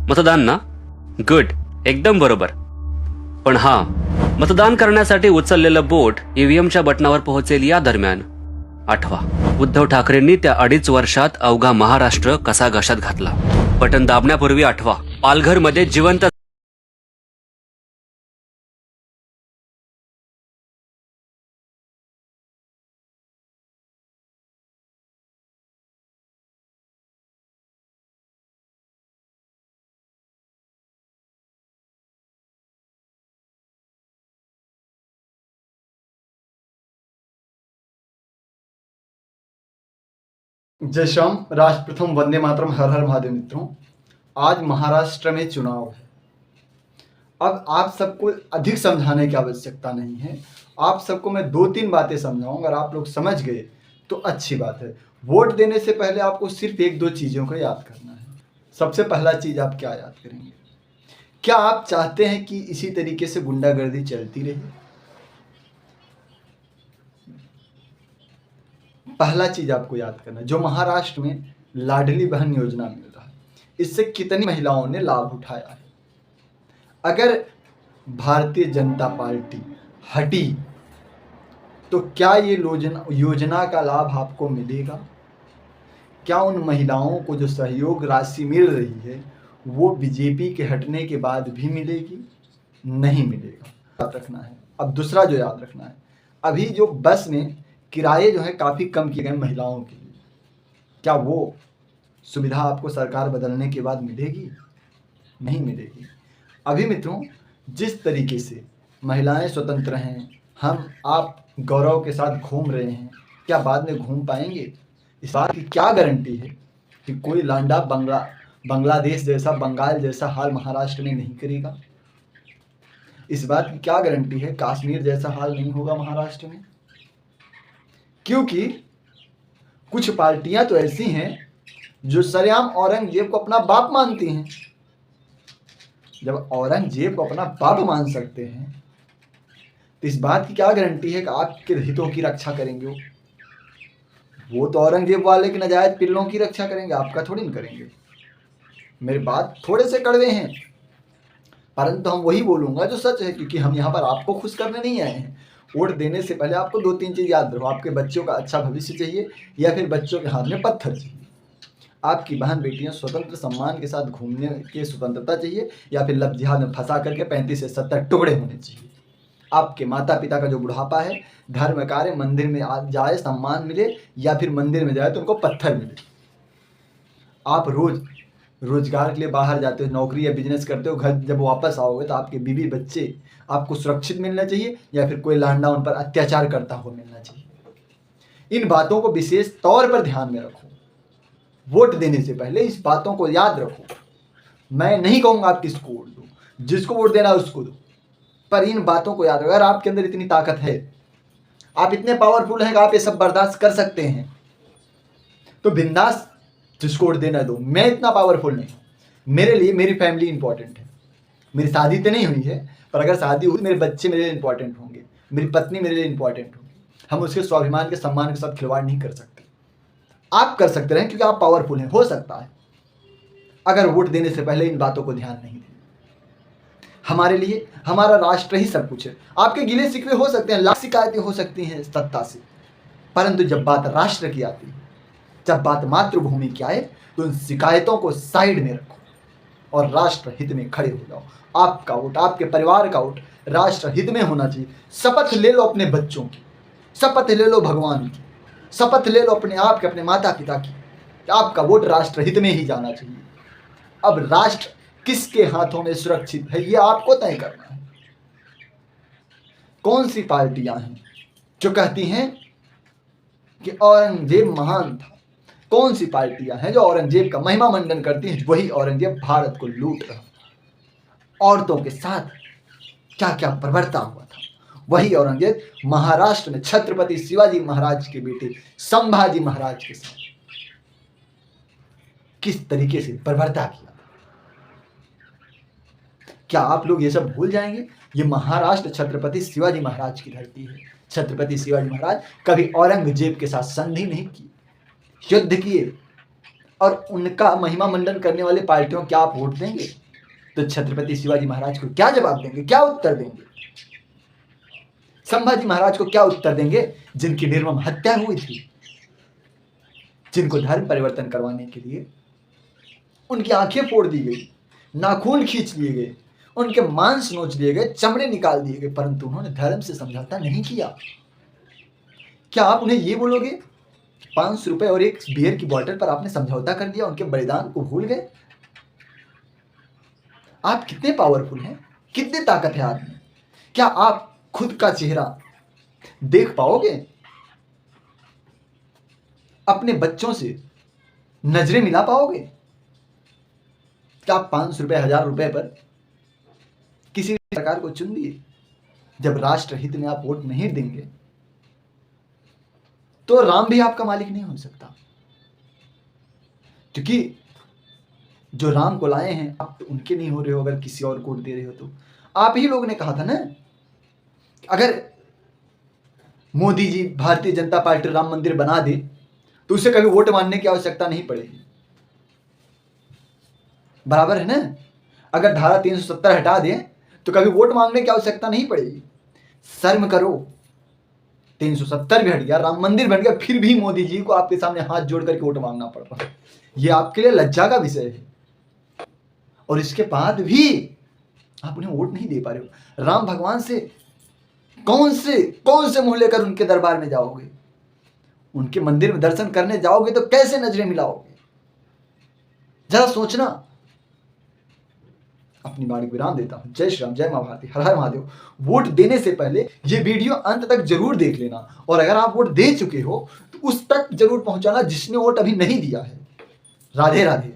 मतदान ना? गुड, एकदम बरोबर. पण हा, मतदान करण्यासाठी उचललेलं बोट ईव्हीएमच्या बटनावर पोहोचेल या दरम्यान आठवा, उद्धव ठाकरेंनी त्या 2.5 वर्षात अवघा महाराष्ट्र कसा घशात घातला. बटन दाबण्यापूर्वी आठवा, पालघरमध्ये जिवंत जय श्याम, राष्ट्र प्रथम, वंदे मातरम, हर हर महादेव. मित्रों, आज महाराष्ट्र में चुनाव है. अब आप सबको अधिक समझाने की आवश्यकता नहीं है. आप सबको मैं 2-3 बातें समझाऊंगा. अगर आप लोग समझ गए तो अच्छी बात है. वोट देने से पहले आपको सिर्फ 1-2 चीज़ों को याद करना है. सबसे पहला चीज़ आप क्या याद करेंगे? क्या आप चाहते हैं कि इसी तरीके से गुंडागर्दी चलती रहे? पहला चीज आपको याद करना है, जो महाराष्ट्र में लाडली बहन योजना मिल रहा है, इससे कितनी महिलाओं ने लाभ उठाया है. अगर भारतीय जनता पार्टी हटी तो क्या ये योजना का लाभ आपको मिलेगा? क्या उन महिलाओं को जो सहयोग राशि मिल रही है वो बीजेपी के हटने के बाद भी मिलेगी? नहीं मिलेगा. याद रखना है. अब दूसरा जो याद रखना है, अभी जो बस में किराए जो है काफ़ी कम किए गए महिलाओं के लिए, क्या वो सुविधा आपको सरकार बदलने के बाद मिलेगी? नहीं मिलेगी. अभी मित्रों, जिस तरीके से महिलाएं स्वतंत्र हैं, हम आप गौरव के साथ घूम रहे हैं, क्या बाद में घूम पाएंगे? इस बात की क्या गारंटी है कि कोई लांडा बांग्लादेश जैसा, बंगाल जैसा हाल महाराष्ट्र में नहीं करेगा? इस बात की क्या गारंटी है कश्मीर जैसा हाल नहीं होगा महाराष्ट्र में? क्योंकि कुछ पार्टियां तो ऐसी हैं जो सरेआम औरंगजेब को अपना बाप मानती हैं. जब औरंगजेब को अपना बाप मान सकते हैं तो इस बात की क्या गारंटी है कि आपके हितों की रक्षा करेंगे? वो तो औरंगजेब वाले के नाजायज पिल्लों की रक्षा करेंगे, आपका थोड़ी न करेंगे. मेरे बात थोड़े से कड़वे हैं, परंतु हम वही बोलूंगा जो सच है, क्योंकि हम यहाँ पर आपको खुश करने नहीं आए हैं. वोट देने से पहले आपको 2-3 चीज़ याद रखो. आपके बच्चों का अच्छा भविष्य चाहिए या फिर बच्चों के हाथ में पत्थर चाहिए? आपकी बहन बेटियां स्वतंत्र सम्मान के साथ घूमने की स्वतंत्रता चाहिए या फिर लव जिहाद में फंसा करके 35 से 70 टुकड़े होने चाहिए? आपके माता पिता का जो बुढ़ापा है, धर्म कार्य मंदिर में जाए सम्मान मिले या फिर मंदिर में जाए तो उनको पत्थर मिले? आप रोजगार के लिए बाहर जाते हो, नौकरी या बिजनेस करते हो, घर जब वापस आओगे तो आपके बीवी बच्चे आपको सुरक्षित मिलना चाहिए या फिर कोई लांडा उन पर अत्याचार करता हुआ मिलना चाहिए? इन बातों को विशेष तौर पर ध्यान में रखो. वोट देने से पहले इस बातों को याद रखो. मैं नहीं कहूंगा आप किसको वोट दो, जिसको वोट देना उसको दो, पर इन बातों को याद रखो. अगर आपके अंदर इतनी ताकत है, आप इतने पावरफुल हैं कि आप ये सब बर्दाश्त कर सकते हैं, तो बिंदास जिसको वोट देना दो. मैं इतना पावरफुल नहीं. मेरे लिए मेरी फैमिली इंपॉर्टेंट है. मेरी शादी तो नहीं हुई है, पर अगर शादी हुई मेरे बच्चे मेरे लिए इंपॉर्टेंट होंगे, मेरी पत्नी मेरे लिए इंपॉर्टेंट होगी. हम उसके स्वाभिमान के सम्मान के साथ खिलवाड़ नहीं कर सकते. आप कर सकते हैं क्योंकि आप पावरफुल हैं. हो सकता है अगर वोट देने से पहले इन बातों को ध्यान नहीं दें. हमारे लिए हमारा राष्ट्र ही सब कुछ है. आपके गिले शिकवे हो सकते हैं, लाख शिकायतें हो सकती हैं सत्ता से, परंतु जब बात राष्ट्र की आती है, जब बात मातृभूमि की आए, तो उन शिकायतों को साइड में रखो और राष्ट्र हित में खड़े हो जाओ. आपका वोट, आपके परिवार का वोट राष्ट्र हित में होना चाहिए. शपथ ले लो अपने बच्चों की, शपथ ले लो भगवान की, शपथ ले लो अपने आप के, अपने माता पिता की, आपका वोट राष्ट्र हित में ही जाना चाहिए. अब राष्ट्र किसके हाथों में सुरक्षित है ये आपको तय करना है. कौन सी पार्टियां हैं जो कहती हैं कि औरंगजेब महान था? कौन सी पार्टियां हैं जो औरंगजेब का महिमा मंडन करती हैं? वही औरंगजेब भारत को लूट रहा, औरतों के साथ क्या क्या बर्बरता हुआ था. वही औरंगजेब महाराष्ट्र में छत्रपति शिवाजी महाराज के बेटे संभाजी महाराज के साथ किस तरीके से बर्बरता किया. क्या आप लोग ये सब भूल जाएंगे? ये महाराष्ट्र छत्रपति शिवाजी महाराज की धरती है. छत्रपति शिवाजी महाराज कभी औरंगजेब के साथ संधि नहीं की, युद्ध किए और उनका महिमा मंडन करने वाले पार्टियों को क्या आप वोट देंगे? तो छत्रपति शिवाजी महाराज को क्या जवाब देंगे, क्या उत्तर देंगे? संभाजी महाराज को क्या उत्तर देंगे, जिनकी निर्मम हत्या हुई थी, जिनको धर्म परिवर्तन करवाने के लिए उनकी आंखें फोड़ दी गई, नाखून खींच लिए गए, उनके मांस नोच लिए गए, चमड़े निकाल दिए गए, परंतु उन्होंने धर्म से समझौता नहीं किया। क्या आप उन्हें ये बोलोगे 500 रुपए और एक बियर की बोतल पर आपने समझौता कर दिया, उनके बलिदान को भूल गए? आप कितने पावरफुल हैं, कितने ताकत है आप में? क्या आप खुद का चेहरा देख पाओगे? अपने बच्चों से नजरें मिला पाओगे? क्या आप 500 रुपए 1000 रुपए पर किसी सरकार को चुन दिए? जब राष्ट्र हित में आप वोट नहीं देंगे तो राम भी आपका मालिक नहीं हो सकता, क्योंकि जो राम को लाए हैं आप तो उनके नहीं हो रहे हो। अगर किसी और को वोट दे रहे हो तो आप ही लोगों ने कहा था ना, अगर मोदी जी भारतीय जनता पार्टी राम मंदिर बना दे तो उसे कभी वोट मांगने की आवश्यकता नहीं पड़ेगी। बराबर है ना? अगर धारा 370 हटा दें तो कभी वोट मांगने की आवश्यकता नहीं पड़ेगी। शर्म करो, 370 भी हट गया, राम मंदिर बन गया, फिर भी मोदी जी को आपके सामने हाथ जोड़ करके वोट मांगना पड़ रहा है। ये आपके लिए लज्जा का विषय है। और इसके बाद भी आप उन्हें वोट नहीं दे पा रहे हो। राम भगवान से कौन से मुंह लेकर उनके दरबार में जाओगे? उनके मंदिर में दर्शन करने जाओगे तो कैसे नजरें मिलाओगे? जरा सोचना। अपनी बाणी को विराम देता हूं। जय श्री राम, जय मां भारती, हर हर महादेव। वोट देने से पहले ये वीडियो अंत तक जरूर देख लेना, और अगर आप वोट दे चुके हो तो उस तक जरूर पहुंचाना जिसने वोट अभी नहीं दिया है। राधे राधे।